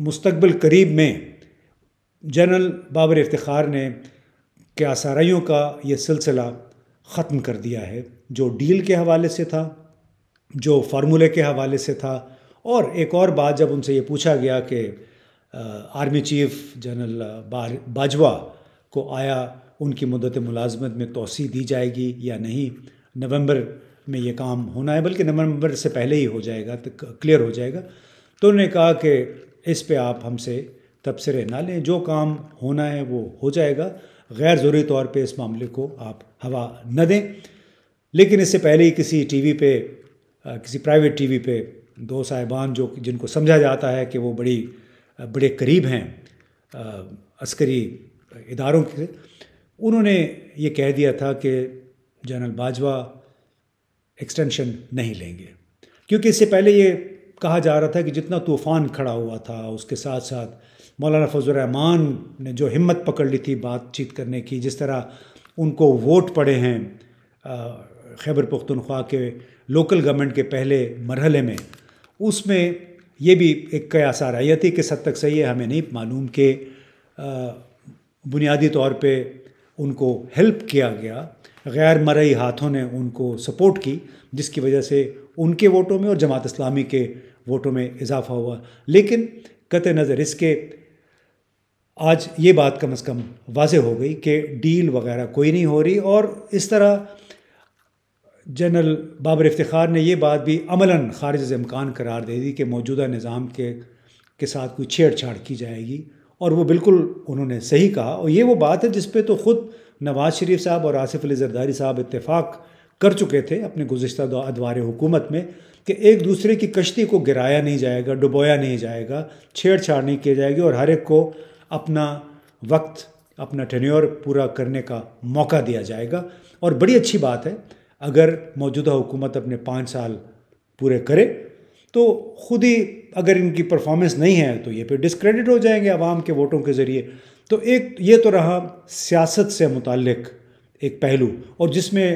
مستقبل قریب میں جنرل بابر افتخار نے کیا سارائیوں کا یہ سلسلہ ختم کر دیا ہے، جو ڈیل کے حوالے سے تھا، جو فارمولے کے حوالے سے تھا۔ اور ایک اور بات، جب ان سے یہ پوچھا گیا کہ آرمی چیف جنرل باجوہ کو آیا ان کی مدت ملازمت میں توسیع دی جائے گی یا نہیں، نومبر میں یہ کام ہونا ہے، بلکہ نومبر سے پہلے ہی ہو جائے گا، تو کلیئر ہو جائے گا، تو انہوں نے کہا کہ اس پہ آپ ہم سے تبصرے نہ لیں، جو کام ہونا ہے وہ ہو جائے گا، غیر ضروری طور پہ اس معاملے کو آپ ہوا نہ دیں۔ لیکن اس سے پہلے ہی کسی ٹی وی پہ، کسی پرائیویٹ ٹی وی پہ دو صاحبان جن کو سمجھا جاتا ہے کہ وہ بڑے قریب ہیں عسکری اداروں کے، انہوں نے یہ کہہ دیا تھا کہ جنرل باجوہ ایکسٹینشن نہیں لیں گے، کیونکہ اس سے پہلے یہ کہا جا رہا تھا کہ جتنا طوفان کھڑا ہوا تھا، اس کے ساتھ ساتھ مولانا فضل الرحمان نے جو ہمت پکڑ لی تھی بات چیت کرنے کی، جس طرح ان کو ووٹ پڑے ہیں خیبر پختونخوا کے لوکل گورنمنٹ کے پہلے مرحلے میں، اس میں یہ بھی ایک قیاس آرائیہ تھی کہ حد تک صحیح ہے، ہمیں نہیں معلوم کہ بنیادی طور پہ ان کو ہیلپ کیا گیا، غیر مرئی ہاتھوں نے ان کو سپورٹ کی، جس کی وجہ سے ان کے ووٹوں میں اور جماعت اسلامی کے ووٹوں میں اضافہ ہوا۔ لیکن قطع نظر اس کے آج یہ بات کم از کم واضح ہو گئی کہ ڈیل وغیرہ کوئی نہیں ہو رہی، اور اس طرح جنرل بابر افتخار نے یہ بات بھی عملاً خارج از امکان قرار دے دی کہ موجودہ نظام کے ساتھ کوئی چھیڑ چھاڑ کی جائے گی، اور وہ بالکل انہوں نے صحیح کہا، اور یہ وہ بات ہے جس پہ تو خود نواز شریف صاحب اور آصف علی زرداری صاحب اتفاق کر چکے تھے اپنے گزشتہ ادوار حکومت میں کہ ایک دوسرے کی کشتی کو گرایا نہیں جائے گا، ڈبویا نہیں جائے گا، چھیڑ چھاڑ نہیں کی جائے گی، اور ہر ایک کو اپنا وقت، اپنا ٹینیور پورا کرنے کا موقع دیا جائے گا۔ اور بڑی اچھی بات ہے اگر موجودہ حکومت اپنے 5 سال پورے کرے، تو خود ہی اگر ان کی پرفارمنس نہیں ہے تو یہ پھر ڈسکریڈٹ ہو جائیں گے عوام کے ووٹوں کے ذریعے۔ تو یہ تو رہا سیاست سے متعلق ایک پہلو، اور جس میں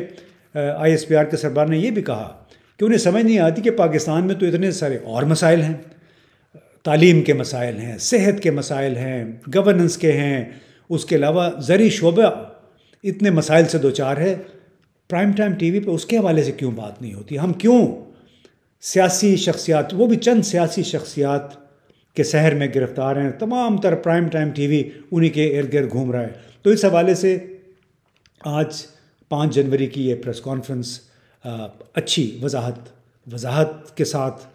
آئی ایس پی آر کے سربراہ نے یہ بھی کہا کہ انہیں سمجھ نہیں آتی کہ پاکستان میں تو اتنے سارے اور مسائل ہیں، تعلیم کے مسائل ہیں، صحت کے مسائل ہیں، گورننس کے ہیں، اس کے علاوہ زرعی شعبہ اتنے مسائل سے دوچار ہے، پرائم ٹائم ٹی وی پہ اس کے حوالے سے کیوں بات نہیں ہوتی؟ ہم کیوں سیاسی شخصیات، وہ بھی چند سیاسی شخصیات کے سحر میں گرفتار ہیں، تمام تر پرائم ٹائم ٹی وی انہی کے ارد گرد گھوم رہا ہے؟ تو اس حوالے سے آج 5 جنوری کی یہ پریس کانفرنس اچھی وضاحت کے ساتھ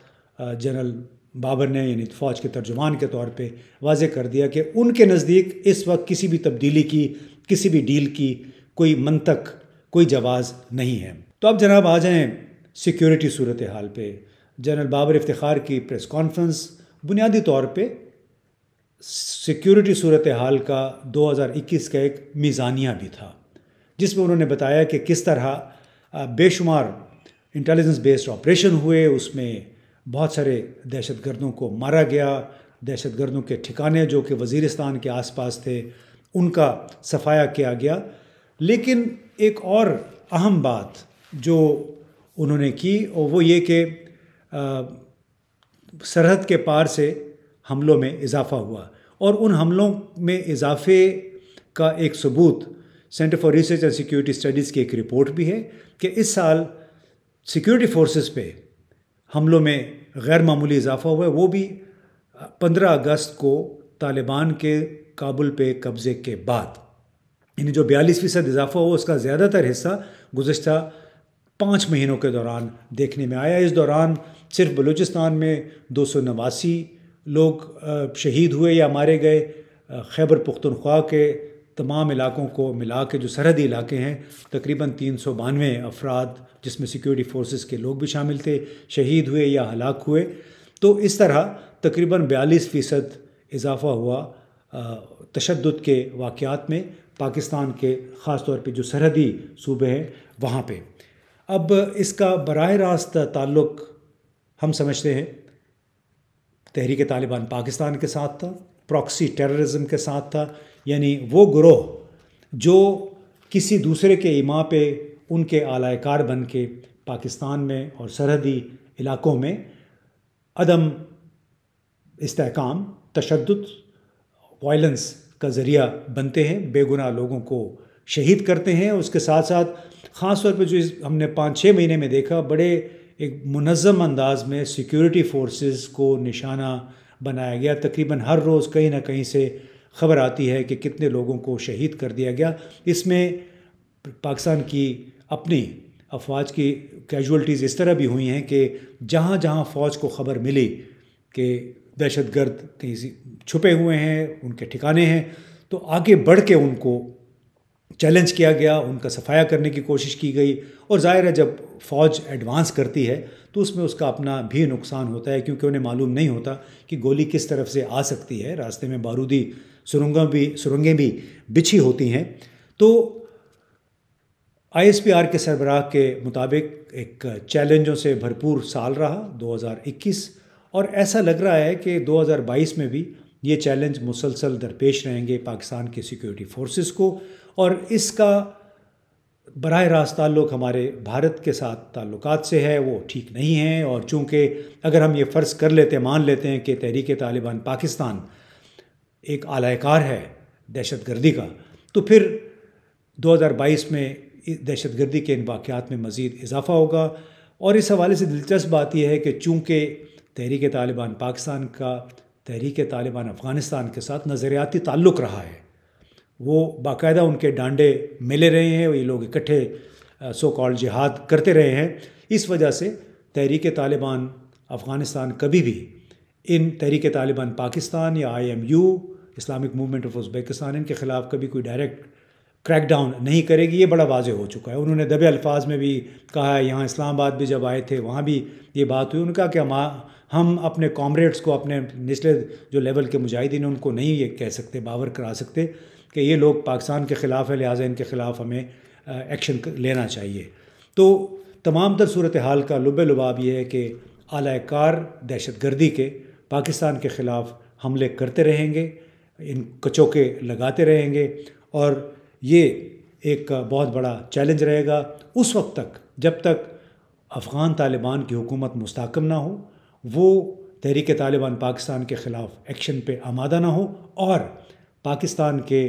جنرل بابر نے، یعنی فوج کے ترجمان کے طور پہ واضح کر دیا کہ ان کے نزدیک اس وقت کسی بھی تبدیلی کی، کسی بھی ڈیل کی کوئی منطق، کوئی جواز نہیں ہے۔ تو اب جناب آ جائیں سیکیورٹی صورتحال پہ۔ جنرل بابر افتخار کی پریس کانفرنس بنیادی طور پہ سیکیورٹی صورتحال کا 2021 کا ایک میزانیہ بھی تھا، جس میں انہوں نے بتایا کہ کس طرح بے شمار انٹیلیجنس بیسڈ آپریشن ہوئے، اس میں بہت سارے دہشت گردوں کو مارا گیا، دہشت گردوں کے ٹھکانے جو کہ وزیرستان کے آس پاس تھے ان کا صفایا کیا گیا۔ لیکن ایک اور اہم بات جو انہوں نے کی، اور وہ یہ کہ سرحد کے پار سے حملوں میں اضافہ ہوا، اور ان حملوں میں اضافے کا ایک ثبوت centre for research and security studies کی ایک رپورٹ بھی ہے کہ اس سال سیکیورٹی فورسز پہ حملوں میں غیر معمولی اضافہ ہوا ہے، وہ بھی 15 اگست کو طالبان کے کابل پہ قبضے کے بعد، یعنی جو 42% اضافہ ہوا اس کا زیادہ تر حصہ گزشتہ 5 مہینوں کے دوران دیکھنے میں آیا۔ اس دوران صرف بلوچستان میں 289 لوگ شہید ہوئے یا مارے گئے، خیبر پختونخوا کے تمام علاقوں کو ملا کے جو سرحدی علاقے ہیں تقریباً 392 افراد جس میں سیکیورٹی فورسز کے لوگ بھی شامل تھے شہید ہوئے یا ہلاک ہوئے۔ تو اس طرح تقریباً 42% اضافہ ہوا تشدد کے واقعات میں پاکستان کے، خاص طور پہ جو سرحدی صوبے ہیں وہاں پہ۔ اب اس کا براہ راست تعلق ہم سمجھتے ہیں تحریک طالبان پاکستان کے ساتھ تھا، پراکسی ٹیررزم کے ساتھ تھا، یعنی وہ گروہ جو کسی دوسرے کے ایما پہ ان کے اعلی کار بن کے پاکستان میں اور سرحدی علاقوں میں عدم استحکام، تشدد، وائلنس کا ذریعہ بنتے ہیں، بے گناہ لوگوں کو شہید کرتے ہیں. اس کے ساتھ ساتھ خاص طور پہ جو ہم نے 5-6 مہینے میں دیکھا، بڑے ایک منظم انداز میں سیکیورٹی فورسز کو نشانہ بنایا گیا. تقریباً ہر روز کہیں نہ کہیں سے خبر آتی ہے کہ کتنے لوگوں کو شہید کر دیا گیا. اس میں پاکستان کی اپنی افواج کی کیجولٹیز اس طرح بھی ہوئی ہیں کہ جہاں جہاں فوج کو خبر ملی کہ دہشت گرد کہیں چھپے ہوئے ہیں، ان کے ٹھکانے ہیں، تو آگے بڑھ کے ان کو چیلنج کیا گیا، ان کا صفایا کرنے کی کوشش کی گئی. اور ظاہر ہے جب فوج ایڈوانس کرتی ہے تو اس میں اس کا اپنا بھی نقصان ہوتا ہے، کیونکہ انہیں معلوم نہیں ہوتا کہ گولی کس طرف سے آ سکتی ہے. راستے میں بارودی سرنگیں بھی بچھی ہوتی ہیں. تو ISPR کے سربراہ کے مطابق ایک چیلنجوں سے بھرپور سال رہا 2021، اور ایسا لگ رہا ہے کہ 2022 میں بھی یہ چیلنج مسلسل درپیش رہیں گے پاکستان کے سیکیورٹی فورسز کو. اور اس کا براہ راست تعلق ہمارے بھارت کے ساتھ تعلقات سے ہے، وہ ٹھیک نہیں ہیں. اور چونکہ اگر ہم یہ فرض کر مان لیتے ہیں کہ تحریک طالبان پاکستان ایک اعلی کار ہے دہشت گردی کا، تو پھر 2022 میں دہشت گردی کے ان واقعات میں مزید اضافہ ہوگا. اور اس حوالے سے دلچسپ بات یہ ہے کہ چونکہ تحریک طالبان پاکستان کا تحریک طالبان افغانستان کے ساتھ نظریاتی تعلق رہا ہے، وہ باقاعدہ ان کے ڈانڈے ملے رہے ہیں، یہ لوگ اکٹھے سو کال جہاد کرتے رہے ہیں. اس وجہ سے تحریک طالبان افغانستان کبھی بھی ان تحریک طالبان پاکستان یا IMU Islamic movement of Uzbekistan ان کے خلاف کبھی کوئی ڈائریکٹ کریک ڈاؤن نہیں کرے گی. یہ بڑا واضح ہو چکا ہے. انہوں نے دبے الفاظ میں بھی کہا ہے، یہاں اسلام آباد بھی جب آئے تھے وہاں بھی یہ بات ہوئی. ان کا کہ ہم اپنے کامریڈس کو، اپنے نچلے جو لیول کے مجاہدین ان کو نہیں یہ کہہ سکتے، باور کرا سکتے کہ یہ لوگ پاکستان کے خلاف ہے، لہٰذا ان کے خلاف ہمیں ایکشن لینا چاہیے. تو تمام تر صورتحال کا لب لباب یہ ہے کہ اعلی کار دہشت گردی کے پاکستان کے خلاف حملے کرتے رہیں گے، ان کچوکے لگاتے رہیں گے. اور یہ ایک بہت بڑا چیلنج رہے گا اس وقت تک جب تک افغان طالبان کی حکومت مستحکم نہ ہو، وہ تحریک طالبان پاکستان کے خلاف ایکشن پہ آمادہ نہ ہو، اور پاکستان کے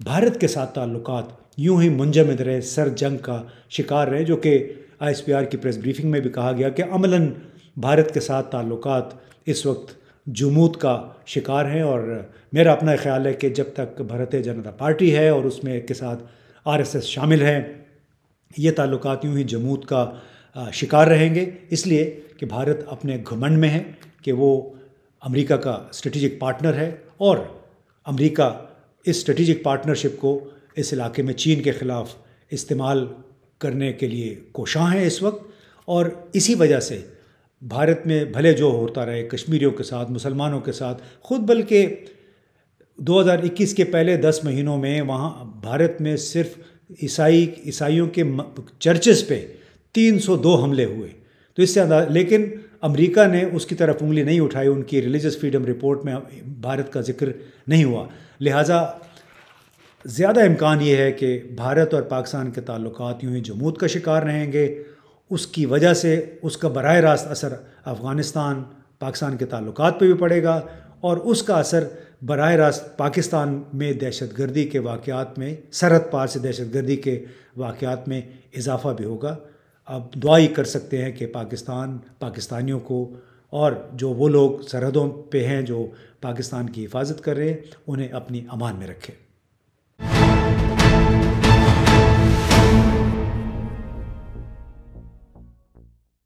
بھارت کے ساتھ تعلقات یوں ہی منجمد رہے، سر جنگ کا شکار رہے. جو کہ ISPR کی پریس بریفنگ میں بھی کہا گیا کہ عملاً بھارت کے ساتھ تعلقات اس وقت جمود کا شکار ہیں. اور میرا اپنا خیال ہے کہ جب تک بھارتیہ جنتا پارٹی ہے اور اس میں کے ساتھ RSS شامل ہیں، یہ تعلقات یوں ہی جمود کا شکار رہیں گے. اس لیے کہ بھارت اپنے گھمنڈ میں ہے کہ وہ امریکا کا اسٹریٹجک پارٹنر ہے، اور امریکا اس اسٹریٹجک پارٹنرشپ کو اس علاقے میں چین کے خلاف استعمال کرنے کے لیے کوشاں ہیں اس وقت. اور اسی وجہ سے بھارت میں بھلے جو ہوتا رہے کشمیریوں کے ساتھ، مسلمانوں کے ساتھ، خود بلکہ 2021 کے پہلے 10 مہینوں میں وہاں بھارت میں صرف عیسائیوں کے چرچز پہ 302 حملے ہوئے. تو اس سے لیکن امریکہ نے اس کی طرف انگلی نہیں اٹھائی، ان کی ریلیجس فریڈم رپورٹ میں بھارت کا ذکر نہیں ہوا. لہٰذا زیادہ امکان یہ ہے کہ بھارت اور پاکستان کے تعلقات یوں ہی جمود کا شکار رہیں گے. اس کی وجہ سے اس کا براہ راست اثر افغانستان پاکستان کے تعلقات پہ بھی پڑے گا، اور اس کا اثر براہ راست پاکستان میں دہشت گردی کے واقعات میں، سرحد پار سے دہشت گردی کے واقعات میں اضافہ بھی ہوگا. اب دعا ہی کر سکتے ہیں کہ پاکستانیوں کو، اور جو وہ لوگ سرحدوں پہ ہیں جو پاکستان کی حفاظت کر رہے ہیں، انہیں اپنی امان میں رکھے.